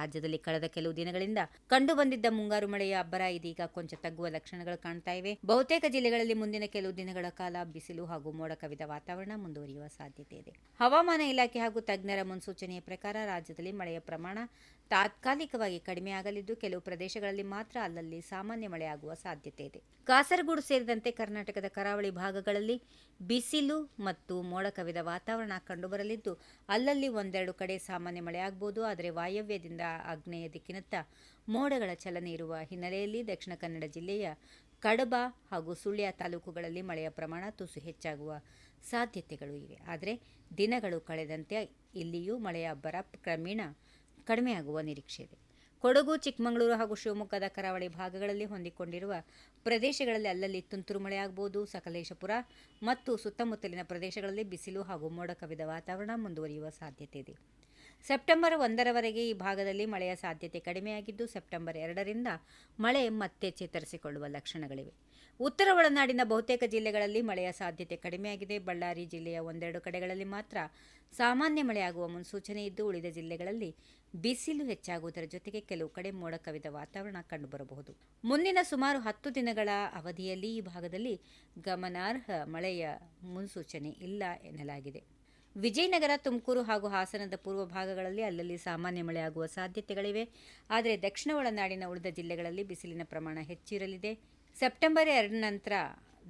ರಾಜ್ಯದಲ್ಲಿ ಕಳೆದ ಕೆಲವು ದಿನಗಳಿಂದ ಕಂಡು ಬಂದಿದ್ದ ಮುಂಗಾರು ಮಳೆಯ ಅಬ್ಬರ ಇದೀಗ ಕೊಂಚ ತಗ್ಗುವ ಲಕ್ಷಣಗಳು ಕಾಣ್ತಾ ಇವೆ. ಬಹುತೇಕ ಜಿಲ್ಲೆಗಳಲ್ಲಿ ಮುಂದಿನ ಕೆಲವು ದಿನಗಳ ಕಾಲ ಬಿಸಿಲು ಹಾಗೂ ಮೋಡ ಕವಿದ ವಾತಾವರಣ ಮುಂದುವರಿಯುವ ಸಾಧ್ಯತೆ ಇದೆ. ಹವಾಮಾನ ಇಲಾಖೆ ಹಾಗೂ ತಜ್ಞರ ಮುನ್ಸೂಚನೆಯ ಪ್ರಕಾರ ರಾಜ್ಯದಲ್ಲಿ ಮಳೆಯ ಪ್ರಮಾಣ ತಾತ್ಕಾಲಿಕವಾಗಿ ಕಡಿಮೆಯಾಗಲಿದ್ದು, ಕೆಲವು ಪ್ರದೇಶಗಳಲ್ಲಿ ಮಾತ್ರ ಅಲ್ಲಲ್ಲಿ ಸಾಮಾನ್ಯ ಮಳೆಯಾಗುವ ಸಾಧ್ಯತೆ ಇದೆ. ಕಾಸರಗೋಡು ಸೇರಿದಂತೆ ಕರ್ನಾಟಕದ ಕರಾವಳಿ ಭಾಗಗಳಲ್ಲಿ ಬಿಸಿಲು ಮತ್ತು ಮೋಡ ಕವಿದ ವಾತಾವರಣ ಕಂಡುಬರಲಿದ್ದು, ಅಲ್ಲಲ್ಲಿ ಒಂದೆರಡು ಕಡೆ ಸಾಮಾನ್ಯ ಮಳೆಯಾಗಬಹುದು. ಆದರೆ ವಾಯವ್ಯದಿಂದ ಆಗ್ನೇಯ ದಿಕ್ಕಿನತ್ತ ಮೋಡಗಳ ಚಲನೆ ಇರುವ ಹಿನ್ನೆಲೆಯಲ್ಲಿ ದಕ್ಷಿಣ ಕನ್ನಡ ಜಿಲ್ಲೆಯ ಕಡಬ ಹಾಗೂ ಸುಳ್ಯ ತಾಲೂಕುಗಳಲ್ಲಿ ಮಳೆಯ ಪ್ರಮಾಣ ತುಸು ಹೆಚ್ಚಾಗುವ ಸಾಧ್ಯತೆಗಳು ಇವೆ. ಆದರೆ ದಿನಗಳು ಕಳೆದಂತೆ ಇಲ್ಲಿಯೂ ಮಳೆಯ ಅಬ್ಬರ ಕ್ರಮೇಣ ಕಡಿಮೆಯಾಗುವ ನಿರೀಕ್ಷೆ ಇದೆ. ಕೊಡಗು, ಚಿಕ್ಕಮಗಳೂರು ಹಾಗೂ ಶಿವಮೊಗ್ಗದ ಕರಾವಳಿ ಭಾಗಗಳಲ್ಲಿ ಹೊಂದಿಕೊಂಡಿರುವ ಪ್ರದೇಶಗಳಲ್ಲಿ ಅಲ್ಲಲ್ಲಿ ತುಂತುರು ಮಳೆಯಾಗಬಹುದು. ಸಕಲೇಶಪುರ ಮತ್ತು ಸುತ್ತಮುತ್ತಲಿನ ಪ್ರದೇಶಗಳಲ್ಲಿ ಬಿಸಿಲು ಹಾಗೂ ಮೋಡ ಕವಿದ ವಾತಾವರಣ ಮುಂದುವರಿಯುವ ಸಾಧ್ಯತೆ ಇದೆ. ಸೆಪ್ಟೆಂಬರ್ 1ರವರೆಗೆ ಈ ಭಾಗದಲ್ಲಿ ಮಳೆಯ ಸಾಧ್ಯತೆ ಕಡಿಮೆಯಾಗಿದ್ದು, ಸೆಪ್ಟೆಂಬರ್ 2ರಿಂದ ಮಳೆ ಮತ್ತೆ ಚೇತರಿಸಿಕೊಳ್ಳುವ ಲಕ್ಷಣಗಳಿವೆ. ಉತ್ತರ ಒಳನಾಡಿನ ಬಹುತೇಕ ಜಿಲ್ಲೆಗಳಲ್ಲಿ ಮಳೆಯ ಸಾಧ್ಯತೆ ಕಡಿಮೆಯಾಗಿದೆ. ಬಳ್ಳಾರಿ ಜಿಲ್ಲೆಯ ಒಂದೆರಡು ಕಡೆಗಳಲ್ಲಿ ಮಾತ್ರ ಸಾಮಾನ್ಯ ಮಳೆಯಾಗುವ ಮುನ್ಸೂಚನೆ ಇದ್ದು, ಉಳಿದ ಜಿಲ್ಲೆಗಳಲ್ಲಿ ಬಿಸಿಲು ಹೆಚ್ಚಾಗುವುದರ ಜೊತೆಗೆ ಕೆಲವು ಕಡೆ ಮೋಡ ಕವಿದ ವಾತಾವರಣ ಕಂಡುಬರಬಹುದು. ಮುಂದಿನ ಸುಮಾರು 10 ದಿನಗಳ ಅವಧಿಯಲ್ಲಿ ಈ ಭಾಗದಲ್ಲಿ ಗಮನಾರ್ಹ ಮಳೆಯ ಮುನ್ಸೂಚನೆ ಇಲ್ಲ ಎನ್ನಲಾಗಿದೆ. ವಿಜಯನಗರ, ತುಮಕೂರು ಹಾಗೂ ಹಾಸನದ ಪೂರ್ವ ಭಾಗಗಳಲ್ಲಿ ಅಲ್ಲಲ್ಲಿ ಸಾಮಾನ್ಯ ಮಳೆಯಾಗುವ ಸಾಧ್ಯತೆಗಳಿವೆ. ಆದರೆ ದಕ್ಷಿಣ ಒಳನಾಡಿನ ಉಳಿದ ಜಿಲ್ಲೆಗಳಲ್ಲಿ ಬಿಸಿಲಿನ ಪ್ರಮಾಣ ಹೆಚ್ಚಿರಲಿದೆ. ಸೆಪ್ಟೆಂಬರ್ 2 ನಂತರ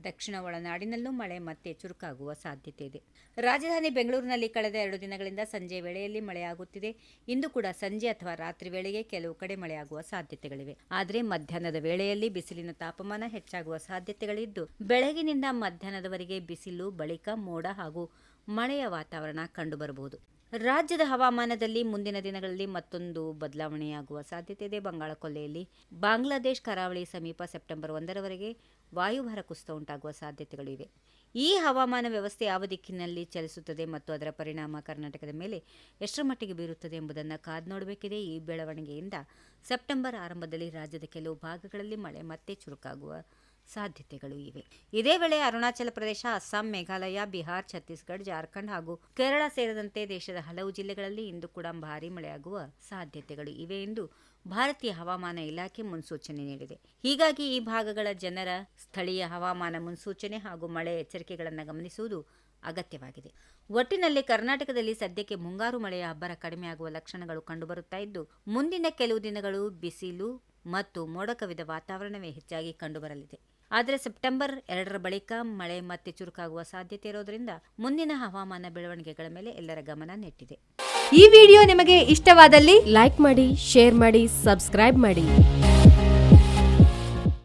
ದಕ್ಷಿಣ ಒಳನಾಡಿನಲ್ಲೂ ಮಳೆ ಮತ್ತೆ ಚುರುಕಾಗುವ ಸಾಧ್ಯತೆ ಇದೆ. ರಾಜಧಾನಿ ಬೆಂಗಳೂರಿನಲ್ಲಿ ಕಳೆದ 2 ದಿನಗಳಿಂದ ಸಂಜೆ ವೇಳೆಯಲ್ಲಿ ಮಳೆಯಾಗುತ್ತಿದೆ. ಇಂದು ಕೂಡ ಸಂಜೆ ಅಥವಾ ರಾತ್ರಿ ವೇಳೆಗೆ ಕೆಲವು ಕಡೆ ಮಳೆಯಾಗುವ ಸಾಧ್ಯತೆಗಳಿವೆ. ಆದರೆ ಮಧ್ಯಾಹ್ನದ ವೇಳೆಯಲ್ಲಿ ಬಿಸಿಲಿನ ತಾಪಮಾನ ಹೆಚ್ಚಾಗುವ ಸಾಧ್ಯತೆಗಳಿದ್ದು, ಬೆಳಗಿನಿಂದ ಮಧ್ಯಾಹ್ನದವರೆಗೆ ಬಿಸಿಲು, ಬಳಿಕ ಮೋಡ ಹಾಗೂ ಮಳೆಯ ವಾತಾವರಣ ಕಂಡುಬರಬಹುದು. ರಾಜ್ಯದ ಹವಾಮಾನದಲ್ಲಿ ಮುಂದಿನ ದಿನಗಳಲ್ಲಿ ಮತ್ತೊಂದು ಬದಲಾವಣೆಯಾಗುವ ಸಾಧ್ಯತೆ ಇದೆ. ಬಂಗಾಳ ಕೊಲ್ಲಿಯಲ್ಲಿ ಬಾಂಗ್ಲಾದೇಶ ಕರಾವಳಿ ಸಮೀಪ ಸೆಪ್ಟೆಂಬರ್ 1ರವರೆಗೆ ವಾಯುಭಾರ ಕುಸಿತ ಉಂಟಾಗುವ ಸಾಧ್ಯತೆಗಳು ಇವೆ. ಈ ಹವಾಮಾನ ವ್ಯವಸ್ಥೆ ಯಾವ ದಿಕ್ಕಿನಲ್ಲಿ ಚಲಿಸುತ್ತದೆ ಮತ್ತು ಅದರ ಪರಿಣಾಮ ಕರ್ನಾಟಕದ ಮೇಲೆ ಎಷ್ಟರ ಮಟ್ಟಿಗೆ ಬೀರುತ್ತದೆ ಎಂಬುದನ್ನು ಕಾದು ನೋಡಬೇಕಿದೆ. ಈ ಬೆಳವಣಿಗೆಯಿಂದ ಸೆಪ್ಟೆಂಬರ್ ಆರಂಭದಲ್ಲಿ ರಾಜ್ಯದ ಕೆಲವು ಭಾಗಗಳಲ್ಲಿ ಮಳೆ ಮತ್ತೆ ಚುರುಕಾಗುವ ಸಾಧ್ಯತೆಗಳು ಇವೆ. ಇದೇ ವೇಳೆ ಅರುಣಾಚಲ ಪ್ರದೇಶ, ಅಸ್ಸಾಂ, ಮೇಘಾಲಯ, ಬಿಹಾರ್, ಛತ್ತೀಸ್ಗಢ, ಜಾರ್ಖಂಡ್ ಹಾಗೂ ಕೇರಳ ಸೇರಿದಂತೆ ದೇಶದ ಹಲವು ಜಿಲ್ಲೆಗಳಲ್ಲಿ ಇಂದು ಕೂಡ ಭಾರೀ ಮಳೆಯಾಗುವ ಸಾಧ್ಯತೆಗಳು ಇವೆ ಎಂದು ಭಾರತೀಯ ಹವಾಮಾನ ಇಲಾಖೆ ಮುನ್ಸೂಚನೆ ನೀಡಿದೆ. ಹೀಗಾಗಿ ಈ ಭಾಗಗಳ ಜನರ ಸ್ಥಳೀಯ ಹವಾಮಾನ ಮುನ್ಸೂಚನೆ ಹಾಗೂ ಮಳೆ ಎಚ್ಚರಿಕೆಗಳನ್ನು ಗಮನಿಸುವುದು ಅಗತ್ಯವಾಗಿದೆ. ಒಟ್ಟಿನಲ್ಲಿ ಕರ್ನಾಟಕದಲ್ಲಿ ಸದ್ಯಕ್ಕೆ ಮುಂಗಾರು ಮಳೆಯ ಅಬ್ಬರ ಕಡಿಮೆಯಾಗುವ ಲಕ್ಷಣಗಳು ಕಂಡುಬರುತ್ತಾ ಇದ್ದು, ಮುಂದಿನ ಕೆಲವು ದಿನಗಳು ಬಿಸಿಲು ಮತ್ತು ಮೋಡ ಕವಿದ ವಾತಾವರಣವೇ ಹೆಚ್ಚಾಗಿ ಕಂಡುಬರಲಿದೆ. ಆದರೆ ಸೆಪ್ಟೆಂಬರ್ 2ರ ಬಳಿಕ ಮಳೆ ಮತ್ತೆ ಚುರುಕಾಗುವ ಸಾಧ್ಯತೆ ಇರೋದ್ರಿಂದ ಮುಂದಿನ ಹವಾಮಾನ ಬೆಳವಣಿಗೆಗಳ ಮೇಲೆ ಎಲ್ಲರ ಗಮನ ನೆಟ್ಟಿದೆ. ಈ ವಿಡಿಯೋ ನಿಮಗೆ ಇಷ್ಟವಾದಲ್ಲಿ ಲೈಕ್ ಮಾಡಿ, ಶೇರ್ ಮಾಡಿ, ಸಬ್ಸ್ಕ್ರೈಬ್ ಮಾಡಿ.